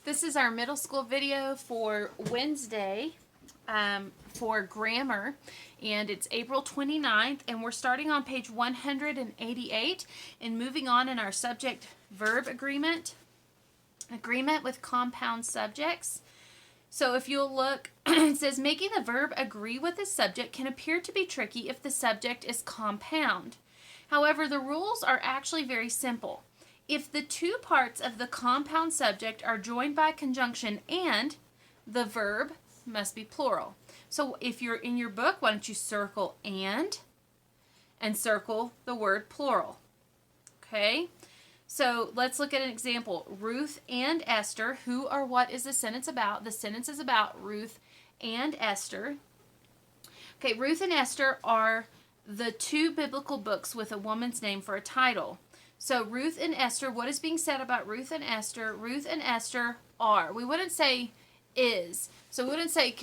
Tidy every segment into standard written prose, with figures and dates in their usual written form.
This is our middle school video for Wednesday for grammar, and it's April 29th, and we're starting on page 188 and moving on in our subject-verb agreement with compound subjects. So if you'll look, it says making the verb agree with the subject can appear to be tricky if the subject is compound. However, the rules are actually very simple. If the two parts of the compound subject are joined by conjunction and, the verb must be plural. So if you're in your book, why don't you circle and circle the word plural. Okay? So let's look at an example. Ruth and Esther. Who or what is the sentence about? The sentence is about Ruth and Esther. Okay, Ruth and Esther are the two biblical books with a woman's name for a title. So Ruth and Esther, what is being said about Ruth and Esther? Ruth and Esther are. We wouldn't say is. So we wouldn't say,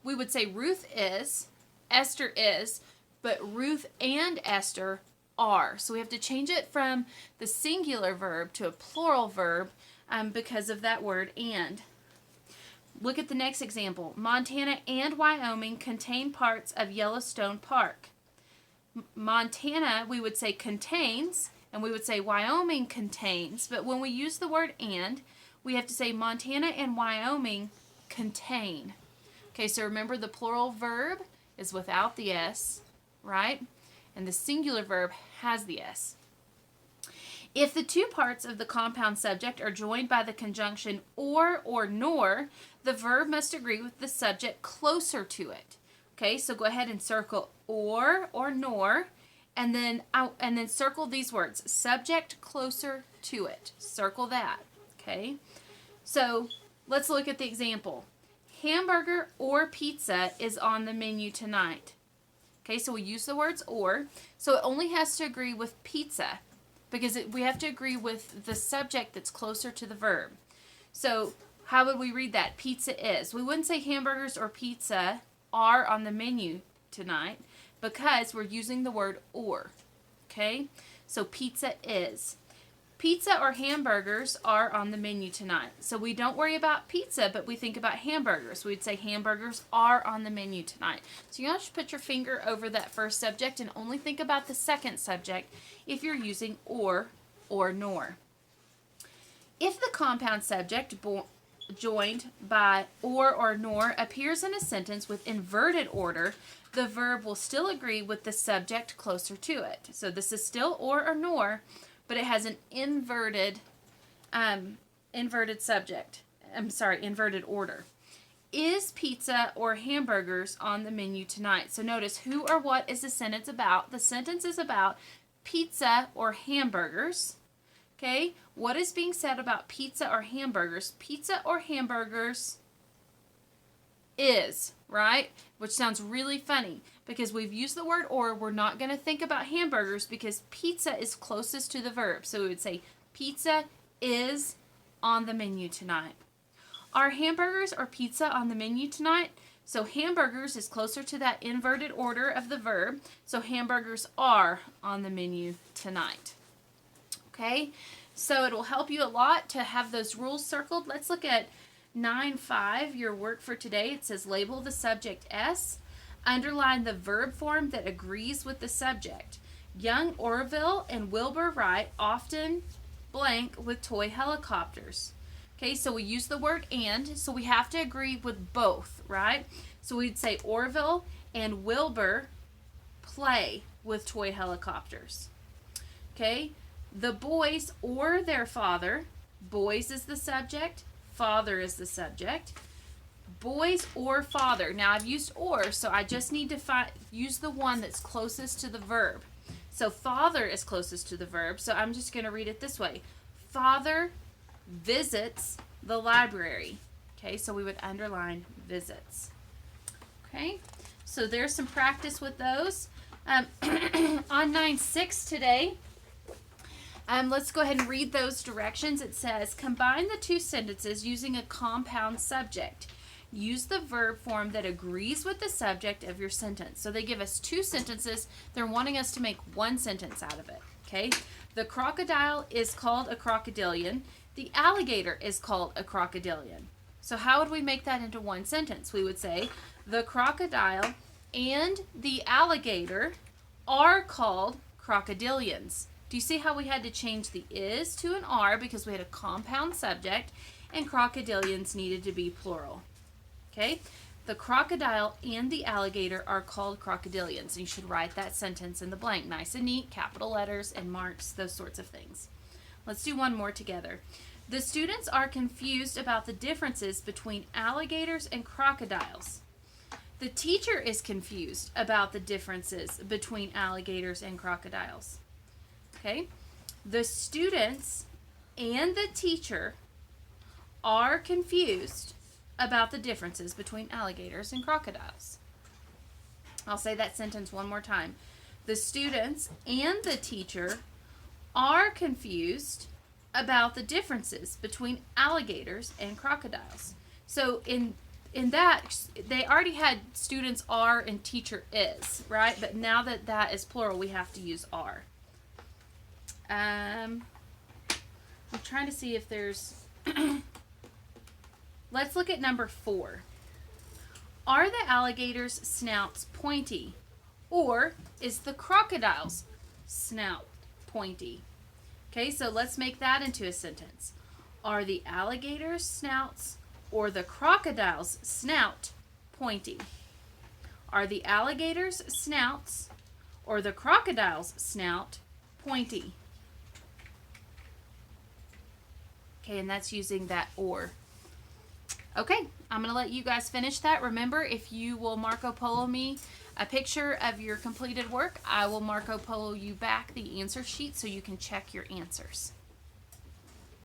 we would say Ruth is, Esther is, but Ruth and Esther are. So we have to change it from the singular verb to a plural verb because of that word and. Look at the next example. Montana and Wyoming contain parts of Yellowstone Park. Montana, we would say contains, and we would say Wyoming contains, but when we use the word and, we have to say Montana and Wyoming contain. Okay, so remember the plural verb is without the S, right? And the singular verb has the S. If the two parts of the compound subject are joined by the conjunction or nor, the verb must agree with the subject closer to it. Okay, so go ahead and circle or nor, and then circle these words. Subject closer to it. Circle that. Okay, so let's look at the example. Hamburger or pizza is on the menu tonight. Okay, so we use the words or, so it only has to agree with pizza because we have to agree with the subject that's closer to the verb. So how would we read that? Pizza is. We wouldn't say hamburgers or pizza are on the menu tonight because we're using the word or. Okay? So pizza is. Pizza or hamburgers are on the menu tonight. So we don't worry about pizza, but we think about hamburgers. We'd say hamburgers are on the menu tonight. So you just put your finger over that first subject and only think about the second subject if you're using or nor. If the compound subject joined by or nor appears in a sentence with inverted order, the verb will still agree with the subject closer to it. So this is still or nor, but it has an inverted subject. Inverted order. Is pizza or hamburgers on the menu tonight? So notice who or what is the sentence about? The sentence is about pizza or hamburgers. Okay, what is being said about pizza or hamburgers? Pizza or hamburgers is, right? Which sounds really funny because we've used the word or. We're not going to think about hamburgers because pizza is closest to the verb. So we would say pizza is on the menu tonight. Are hamburgers or pizza on the menu tonight? So hamburgers is closer to that inverted order of the verb. So hamburgers are on the menu tonight. Okay, so it will help you a lot to have those rules circled. Let's look at 9.5, your work for today. It says label the subject S. Underline the verb form that agrees with the subject. Young Orville and Wilbur Wright often blank with toy helicopters. Okay, so we use the word and, so we have to agree with both, right? So we'd say Orville and Wilbur play with toy helicopters. Okay, the boys or their father, boys is the subject, father is the subject. Boys or father. Now I've used or, so I just need to use the one that's closest to the verb. So father is closest to the verb, so I'm just going to read it this way. Father visits the library. Okay, so we would underline visits. Okay, so there's some practice with those. On 9.6 today, let's go ahead and read those directions. It says, combine the two sentences using a compound subject. Use the verb form that agrees with the subject of your sentence. So they give us two sentences. They're wanting us to make one sentence out of it. Okay? The crocodile is called a crocodilian. The alligator is called a crocodilian. So how would we make that into one sentence? We would say, the crocodile and the alligator are called crocodilians. Do you see how we had to change the is to an are because we had a compound subject, and crocodilians needed to be plural? Okay? The crocodile and the alligator are called crocodilians. You should write that sentence in the blank. Nice and neat, capital letters and marks, those sorts of things. Let's do one more together. The students are confused about the differences between alligators and crocodiles. The teacher is confused about the differences between alligators and crocodiles. Okay? The students and the teacher are confused about the differences between alligators and crocodiles. I'll say that sentence one more time. The students and the teacher are confused about the differences between alligators and crocodiles. So in that, they already had students are and teacher is, right? But now that that is plural, we have to use are. I'm trying to see if there's... Let's look at number 4. Are the alligators' snouts pointy? Or is the crocodile's snout pointy? Okay, so let's make that into a sentence. Are the alligators' snouts or the crocodile's snout pointy? Are the alligators' snouts or the crocodile's snout pointy? Okay, and that's using that or. Okay, I'm going to let you guys finish that. Remember, if you will Marco Polo me a picture of your completed work, I will Marco Polo you back the answer sheet so you can check your answers.